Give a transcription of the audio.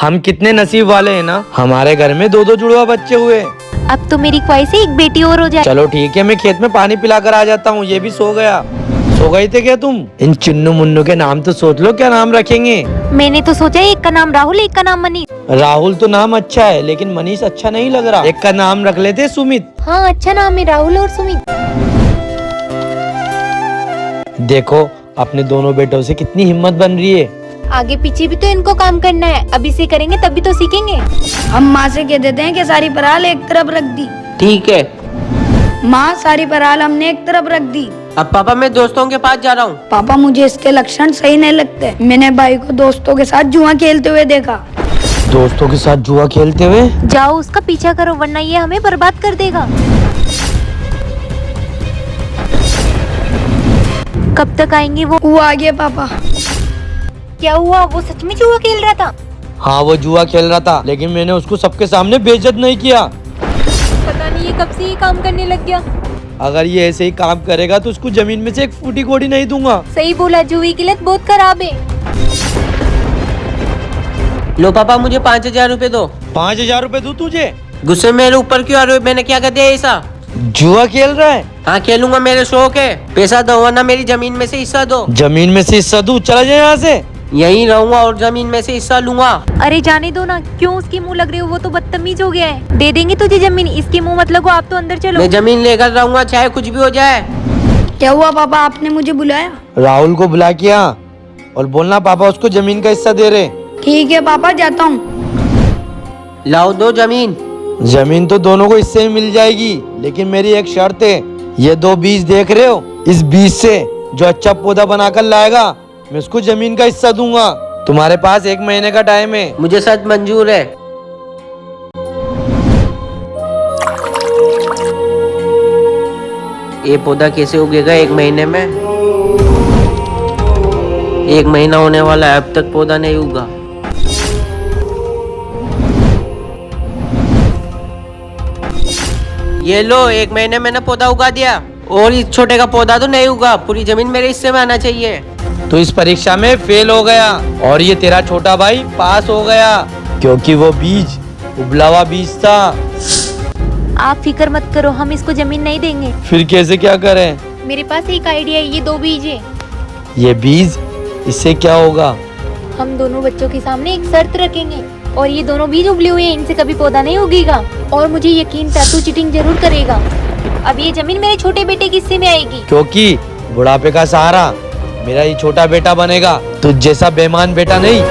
हम कितने नसीब वाले हैं ना, हमारे घर में दो दो जुड़वा बच्चे हुए। अब तो मेरी ख्वाहिश है एक बेटी और हो जाए। चलो ठीक है, मैं खेत में पानी पिलाकर आ जाता हूँ। ये भी सो गया। सो गई थे क्या तुम? इन चुन्नू मुन्नू के नाम तो सोच लो, क्या नाम रखेंगे? मैंने तो सोचा एक का नाम राहुल, एक का नाम मनीष। राहुल तो नाम अच्छा है, लेकिन मनीष अच्छा नहीं लग रहा। एक का नाम रख लेते सुमित। हाँ अच्छा नाम है, राहुल और सुमित। देखो अपने दोनों बेटों से कितनी हिम्मत बन रही है। आगे पीछे भी तो इनको काम करना है, अभी से करेंगे तभी तो सीखेंगे। हम माँ से कह देते हैं कि सारी पराल एक तरफ रख दी। ठीक है। माँ सारी पराल हमने एक तरफ रख दी। अब पापा मैं दोस्तों के पास जा रहा हूँ। पापा मुझे इसके लक्षण सही नहीं लगते। मैंने भाई को दोस्तों के साथ जुआ खेलते हुए देखा। दोस्तों के साथ जुआ खेलते हुए? जाओ उसका पीछा करो, वरना ये हमें बर्बाद कर देगा। कब तक आएंगे वो आ गए पापा। क्या हुआ, वो सच में जुआ खेल रहा था? हाँ वो जुआ खेल रहा था, लेकिन मैंने उसको सबके सामने बेइज्जत नहीं किया। पता नहीं ये कब से ये काम करने लग गया। अगर ये ऐसे ही काम करेगा तो उसको जमीन में से एक फूटी कोड़ी नहीं दूंगा। सही बोला, जुए की लत बहुत खराब है। लो पापा मुझे 5,000 रुपए दो। 5,000 रुपए दूं तुझे? गुस्से में मेरे ऊपर क्यों आ रहे हो? मैंने क्या कर दिया ऐसा? जुआ खेल रहा है? हाँ खेलूंगा, मेरे शौक है। पैसा दो वरना मेरी जमीन में से हिस्सा दो। जमीन में से हिस्सा दूं? चला जाए यहाँ से। यहीं रहूंगा और जमीन में से हिस्सा लूंगा। अरे जाने दो ना, क्यों उसकी मुंह लग रही हो? वो तो बदतमीज हो गया है। दे देंगे तुझे जमीन, इसकी मुंह मत लगो। आप तो अंदर चलो। मैं जमीन लेकर रहूंगा चाहे कुछ भी हो जाए। क्या हुआ पापा, आपने मुझे बुलाया? राहुल को बुला किया और बोलना पापा उसको जमीन का हिस्सा दे रहे। ठीक है पापा, जाता हूँ। लाओ दो जमीन। जमीन तो दोनों को इससे ही मिल जाएगी, लेकिन मेरी एक शर्त है। ये 2 बीज देख रहे हो, इस बीज से जो अच्छा पौधा बनाकर लाएगा मैं उसको जमीन का हिस्सा दूंगा। तुम्हारे पास 1 महीने का टाइम है। मुझे सच मंजूर है। ये पौधा कैसे उगेगा 1 महीने में? 1 महीना होने वाला है, अब तक पौधा नहीं उगा। ये लो, 1 महीने मैंने पौधा उगा दिया। और इस छोटे का पौधा तो नहीं उगा, पूरी जमीन मेरे हिस्से में आना चाहिए। तो इस परीक्षा में फेल हो गया और ये तेरा छोटा भाई पास हो गया, क्योंकि वो बीज उबला हुआ बीज था। आप फिक्र मत करो, हम इसको जमीन नहीं देंगे। फिर कैसे क्या करें? मेरे पास एक आइडिया है, ये 2 बीज है। ये बीज, इससे क्या होगा? हम दोनों बच्चों के सामने एक शर्त रखेंगे और ये दोनों बीज उबले हुए हैं, इनसे कभी पौधा नहीं उगेगा। और मुझे यकीन था तू चीटिंग जरूर करेगा। अब ये जमीन मेरे छोटे बेटे के हिस्से में आएगी, क्योंकि बुढ़ापे का सहारा मेरा ये छोटा बेटा बनेगा। तुझ जैसा बेईमान बेटा नहीं।